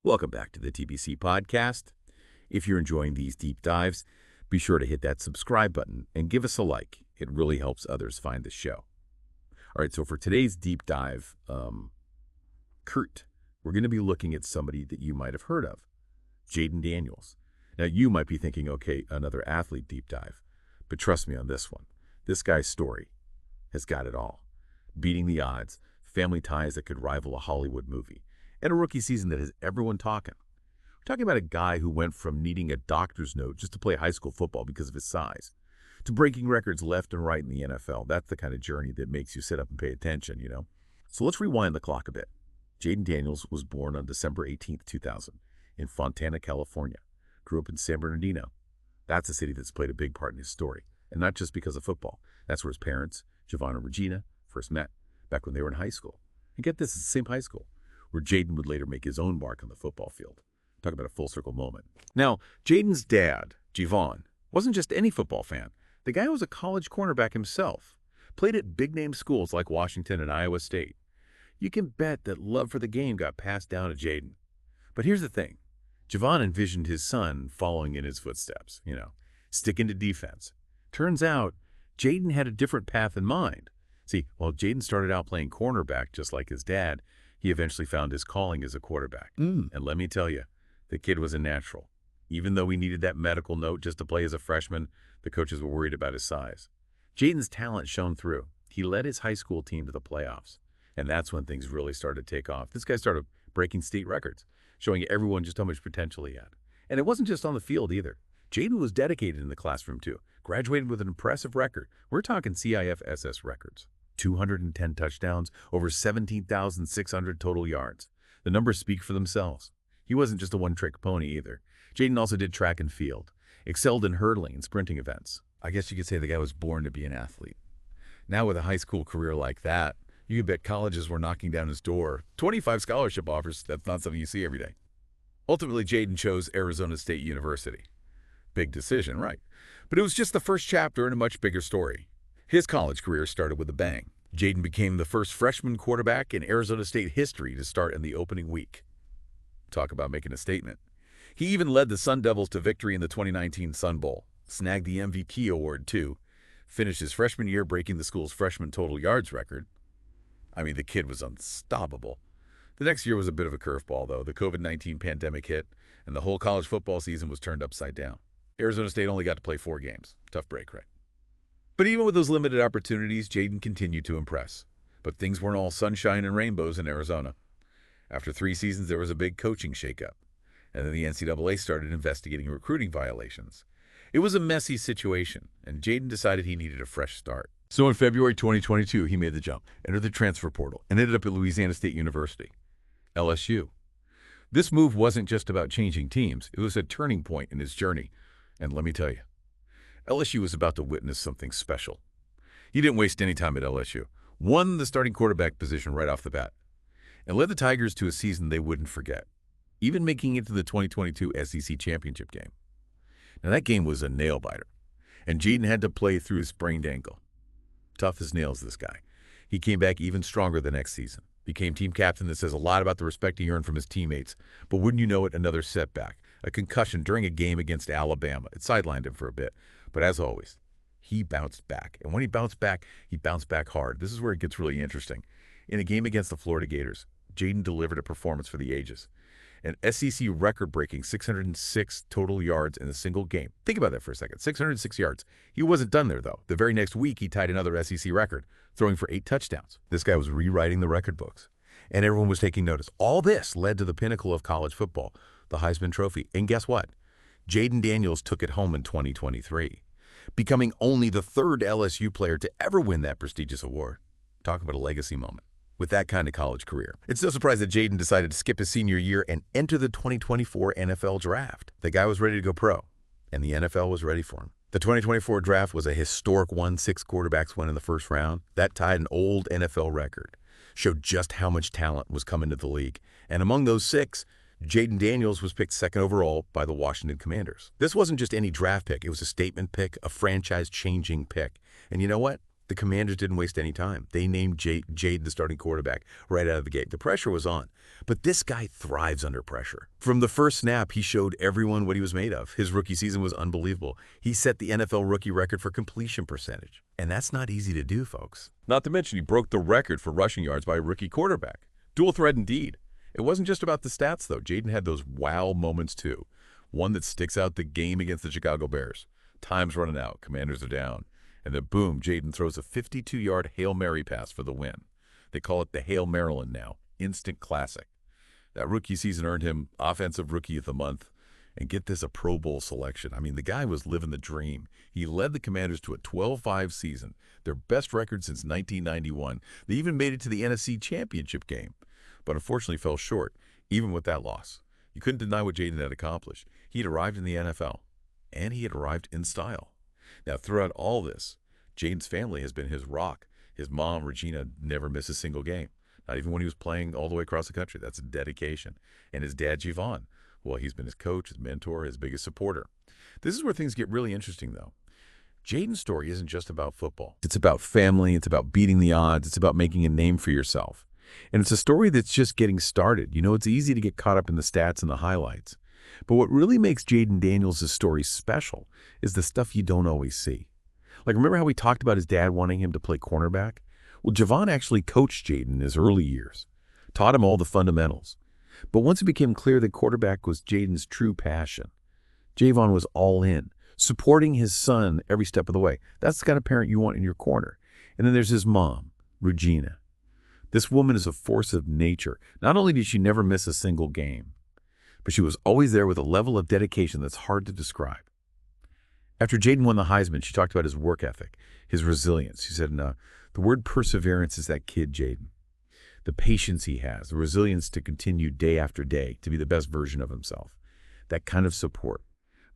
Welcome back to the TBC podcast. If you're enjoying these deep dives, be sure to hit that subscribe button and give us a like. It really helps others find the show. All right, so for today's deep dive, Kurt, we're going to be looking at somebody that you might have heard of, Jayden Daniels. Now, you might be thinking, okay, another athlete deep dive, but trust me on this one. This guy's story has got it all. Beating the odds, family ties that could rival a Hollywood movie, and a rookie season that has everyone talking. We're talking about a guy who went from needing a doctor's note just to play high school football because of his size, to breaking records left and right in the NFL. That's the kind of journey that makes you sit up and pay attention, you know? So let's rewind the clock a bit. Jayden Daniels was born on December 18th, 2000, in Fontana, California. Grew up in San Bernardino. That's a city that's played a big part in his story, and not just because of football. That's where his parents, Javon and Regina, first met, back when they were in high school. And get this, it's the same high school, where Jayden would later make his own mark on the football field. Talk about a full circle moment. Now, Jayden's dad, Javon, wasn't just any football fan. The guy was a college cornerback himself, played at big-name schools like Washington and Iowa State. You can bet that love for the game got passed down to Jayden. But here's the thing. Javon envisioned his son following in his footsteps, sticking to defense. Turns out, Jayden had a different path in mind. See, while Jayden started out playing cornerback just like his dad, he eventually found his calling as a quarterback. And let me tell you, the kid was a natural. Even though he needed that medical note just to play as a freshman, the coaches were worried about his size. Jayden's talent shone through. He led his high school team to the playoffs. And that's when things really started to take off. This guy started breaking state records, showing everyone just how much potential he had. And it wasn't just on the field either. Jayden was dedicated in the classroom too, graduated with an impressive record. We're talking CIF-SS records. 210 touchdowns, over 17,600 total yards. The numbers speak for themselves. He wasn't just a one-trick pony either. Jayden also did track and field, excelled in hurdling and sprinting events. I guess you could say the guy was born to be an athlete. Now with a high school career like that, you could bet colleges were knocking down his door. 25 scholarship offers, that's not something you see every day. Ultimately, Jayden chose Arizona State University. Big decision, right? But it was just the first chapter in a much bigger story. His college career started with a bang. Jayden became the first freshman quarterback in Arizona State history to start in the opening week. Talk about making a statement. He even led the Sun Devils to victory in the 2019 Sun Bowl, snagged the MVP award too, finished his freshman year breaking the school's freshman total yards record. I mean, the kid was unstoppable. The next year was a bit of a curveball, though. The COVID-19 pandemic hit, and the whole college football season was turned upside down. Arizona State only got to play 4 games. Tough break, right? But even with those limited opportunities, Jayden continued to impress. But things weren't all sunshine and rainbows in Arizona. After 3 seasons, there was a big coaching shakeup, and then the NCAA started investigating recruiting violations. It was a messy situation, and Jayden decided he needed a fresh start. So in February 2022, he made the jump, entered the transfer portal, and ended up at Louisiana State University, LSU. This move wasn't just about changing teams. It was a turning point in his journey. And let me tell you, LSU was about to witness something special. He didn't waste any time at LSU, won the starting quarterback position right off the bat, and led the Tigers to a season they wouldn't forget, even making it to the 2022 SEC championship game. Now that game was a nail-biter, and Jayden had to play through his sprained ankle. Tough as nails, this guy. He came back even stronger the next season, became team captain. That says a lot about the respect he earned from his teammates, but wouldn't you know it, another setback, a concussion during a game against Alabama. It sidelined him for a bit, but as always, he bounced back. And when he bounced back hard. This is where it gets really interesting. In a game against the Florida Gators, Jayden delivered a performance for the ages. An SEC record-breaking 606 total yards in a single game. Think about that for a second. 606 yards. He wasn't done there, though. The very next week, he tied another SEC record, throwing for 8 touchdowns. This guy was rewriting the record books, and everyone was taking notice. All this led to the pinnacle of college football, the Heisman Trophy. And guess what? Jayden Daniels took it home in 2023, becoming only the 3rd LSU player to ever win that prestigious award. Talk about a legacy moment. With that kind of college career, it's no surprise that Jayden decided to skip his senior year and enter the 2024 NFL Draft. The guy was ready to go pro, and the NFL was ready for him. The 2024 Draft was a historic one. 6 quarterbacks went in the first round. That tied an old NFL record, showed just how much talent was coming to the league. And among those 6, Jayden Daniels was picked 2nd overall by the Washington Commanders. This wasn't just any draft pick. It was a statement pick, a franchise-changing pick. And you know what? The Commanders didn't waste any time. They named Jayden the starting quarterback right out of the gate. The pressure was on. But this guy thrives under pressure. From the first snap, he showed everyone what he was made of. His rookie season was unbelievable. He set the NFL rookie record for completion percentage. And that's not easy to do, folks. Not to mention, he broke the record for rushing yards by a rookie quarterback. Dual threat indeed. It wasn't just about the stats, though. Jayden had those wow moments, too. One that sticks out, the game against the Chicago Bears. Time's running out. Commanders are down. And then, boom, Jayden throws a 52-yard Hail Mary pass for the win. They call it the Hail Maryland now. Instant classic. That rookie season earned him Offensive Rookie of the Month. And get this, a Pro Bowl selection. I mean, the guy was living the dream. He led the Commanders to a 12-5 season, their best record since 1991. They even made it to the NFC Championship game, but unfortunately fell short, even with that loss. You couldn't deny what Jayden had accomplished. He had arrived in the NFL, and he had arrived in style. Now, throughout all this, Jayden's family has been his rock. His mom, Regina, never missed a single game, not even when he was playing all the way across the country. That's a dedication. And his dad, Javon, well, he's been his coach, his mentor, his biggest supporter. This is where things get really interesting, though. Jayden's story isn't just about football. It's about family. It's about beating the odds. It's about making a name for yourself. And it's a story that's just getting started. You know, it's easy to get caught up in the stats and the highlights. But what really makes Jayden Daniels' story special is the stuff you don't always see. Like, remember how we talked about his dad wanting him to play cornerback? Well, Javon actually coached Jayden in his early years, taught him all the fundamentals. But once it became clear that quarterback was Jayden's true passion, Javon was all in, supporting his son every step of the way. That's the kind of parent you want in your corner. And then there's his mom, Regina. This woman is a force of nature. Not only did she never miss a single game, but she was always there with a level of dedication that's hard to describe. After Jayden won the Heisman, she talked about his work ethic, his resilience. She said, the word perseverance is that kid, Jayden. The patience he has, the resilience to continue day after day, to be the best version of himself. That kind of support,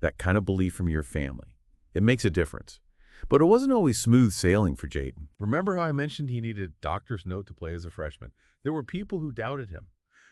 that kind of belief from your family. It makes a difference. But it wasn't always smooth sailing for Jayden. Remember how I mentioned he needed a doctor's note to play as a freshman? There were people who doubted him,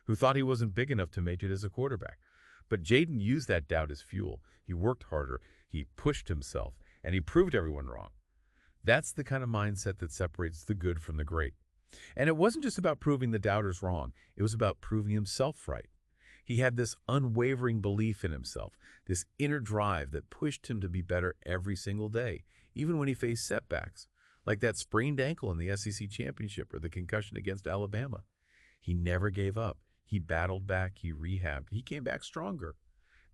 who thought he wasn't big enough to make it as a quarterback. But Jayden used that doubt as fuel. He worked harder, he pushed himself, and he proved everyone wrong. That's the kind of mindset that separates the good from the great. And it wasn't just about proving the doubters wrong. It was about proving himself right. He had this unwavering belief in himself, this inner drive that pushed him to be better every single day, even when he faced setbacks, like that sprained ankle in the SEC championship or the concussion against Alabama. He never gave up. He battled back. He rehabbed. He came back stronger.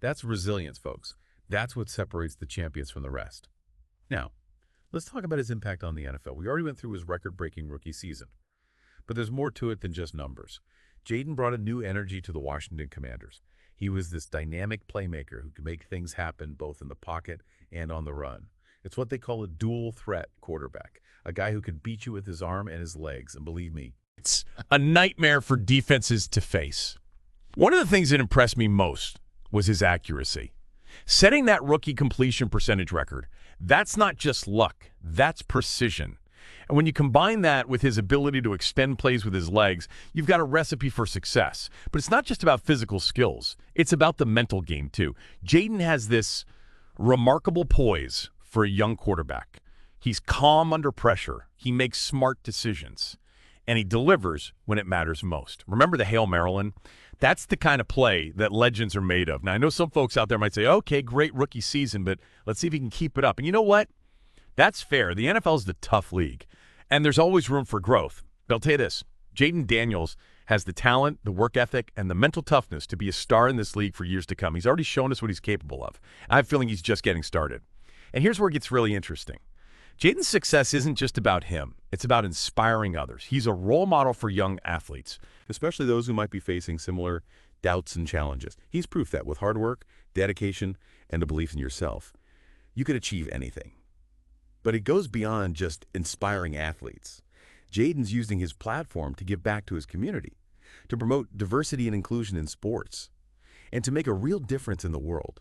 That's resilience, folks. That's what separates the champions from the rest. Now, let's talk about his impact on the NFL. We already went through his record-breaking rookie season, but there's more to it than just numbers. Jayden brought a new energy to the Washington Commanders. He was this dynamic playmaker who could make things happen both in the pocket and on the run. It's what they call a dual threat quarterback, a guy who could beat you with his arm and his legs. And believe me, it's a nightmare for defenses to face. One of the things that impressed me most was his accuracy. Setting that rookie completion percentage record, that's not just luck, that's precision. And when you combine that with his ability to extend plays with his legs, you've got a recipe for success. But it's not just about physical skills. It's about the mental game, too. Jayden has this remarkable poise for a young quarterback. He's calm under pressure. He makes smart decisions. And he delivers when it matters most. Remember the Hail Maryland? That's the kind of play that legends are made of. Now, I know some folks out there might say, okay, great rookie season, but let's see if he can keep it up. And you know what? That's fair. The NFL is the tough league, and there's always room for growth. But I'll tell you this, Jayden Daniels has the talent, the work ethic, and the mental toughness to be a star in this league for years to come. He's already shown us what he's capable of. I have a feeling he's just getting started. And here's where it gets really interesting. Jayden's success isn't just about him. It's about inspiring others. He's a role model for young athletes, especially those who might be facing similar doubts and challenges. He's proof that with hard work, dedication, and a belief in yourself, you could achieve anything. But it goes beyond just inspiring athletes. Jayden's using his platform to give back to his community, to promote diversity and inclusion in sports, and to make a real difference in the world.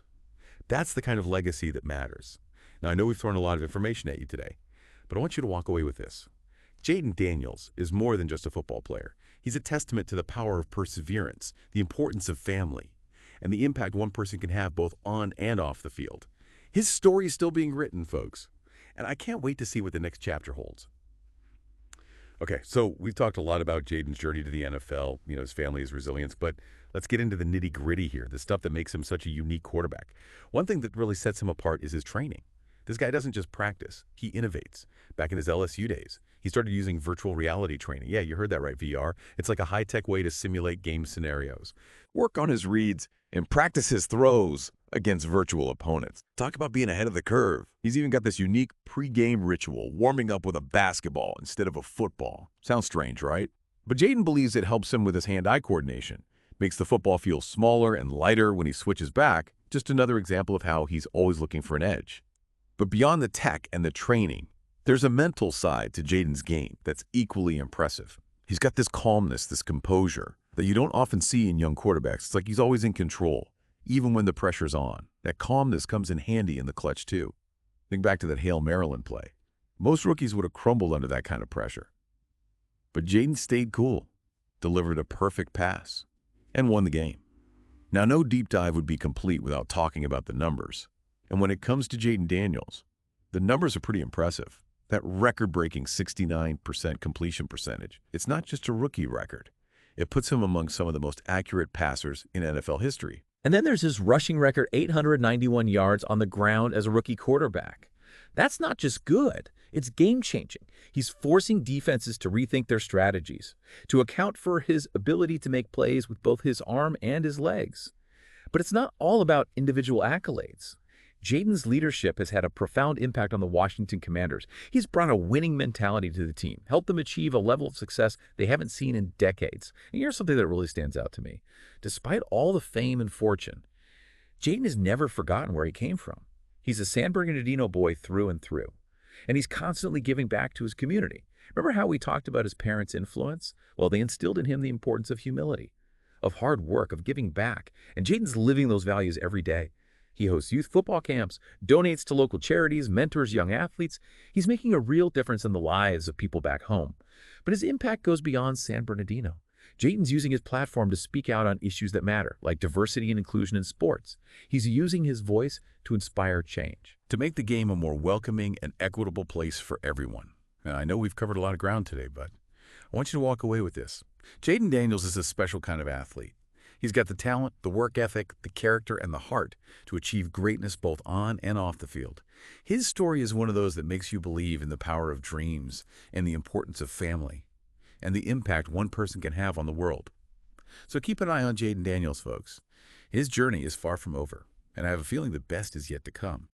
That's the kind of legacy that matters. Now, I know we've thrown a lot of information at you today, but I want you to walk away with this. Jayden Daniels is more than just a football player. He's a testament to the power of perseverance, the importance of family, and the impact one person can have both on and off the field. His story is still being written, folks, and I can't wait to see what the next chapter holds. Okay, so we've talked a lot about Jayden's journey to the NFL, his family's resilience, but let's get into the nitty-gritty here, the stuff that makes him such a unique quarterback. One thing that really sets him apart is his training. This guy doesn't just practice, he innovates. Back in his LSU days, he started using virtual reality training. Yeah, you heard that right, VR. It's like a high-tech way to simulate game scenarios. Work on his reads, and practice his throws against virtual opponents. Talk about being ahead of the curve. He's even got this unique pre-game ritual, warming up with a basketball instead of a football. Sounds strange, right? But Jayden believes it helps him with his hand-eye coordination, makes the football feel smaller and lighter when he switches back. Just another example of how he's always looking for an edge. But beyond the tech and the training, there's a mental side to Jayden's game that's equally impressive. He's got this calmness, this composure that you don't often see in young quarterbacks. It's like he's always in control, even when the pressure's on. That calmness comes in handy in the clutch, too. Think back to that Hail Maryland play. Most rookies would have crumbled under that kind of pressure. But Jayden stayed cool, delivered a perfect pass, and won the game. Now, no deep dive would be complete without talking about the numbers. And when it comes to Jayden Daniels, the numbers are pretty impressive. That record-breaking 69% completion percentage, it's not just a rookie record. It puts him among some of the most accurate passers in NFL history. And then there's his rushing record, 891 yards on the ground as a rookie quarterback. That's not just good, it's game-changing. He's forcing defenses to rethink their strategies, to account for his ability to make plays with both his arm and his legs. But it's not all about individual accolades. Jayden's leadership has had a profound impact on the Washington Commanders. He's brought a winning mentality to the team, helped them achieve a level of success they haven't seen in decades. And here's something that really stands out to me. Despite all the fame and fortune, Jayden has never forgotten where he came from. He's a San Bernardino boy through and through, and he's constantly giving back to his community. Remember how we talked about his parents' influence? Well, they instilled in him the importance of humility, of hard work, of giving back, and Jayden's living those values every day. He hosts youth football camps, donates to local charities, mentors young athletes. He's making a real difference in the lives of people back home. But his impact goes beyond San Bernardino. Jayden's using his platform to speak out on issues that matter, like diversity and inclusion in sports. He's using his voice to inspire change, to make the game a more welcoming and equitable place for everyone. Now, I know we've covered a lot of ground today, but I want you to walk away with this. Jayden Daniels is a special kind of athlete. He's got the talent, the work ethic, the character, and the heart to achieve greatness both on and off the field. His story is one of those that makes you believe in the power of dreams and the importance of family and the impact one person can have on the world. So keep an eye on Jayden Daniels, folks. His journey is far from over, and I have a feeling the best is yet to come.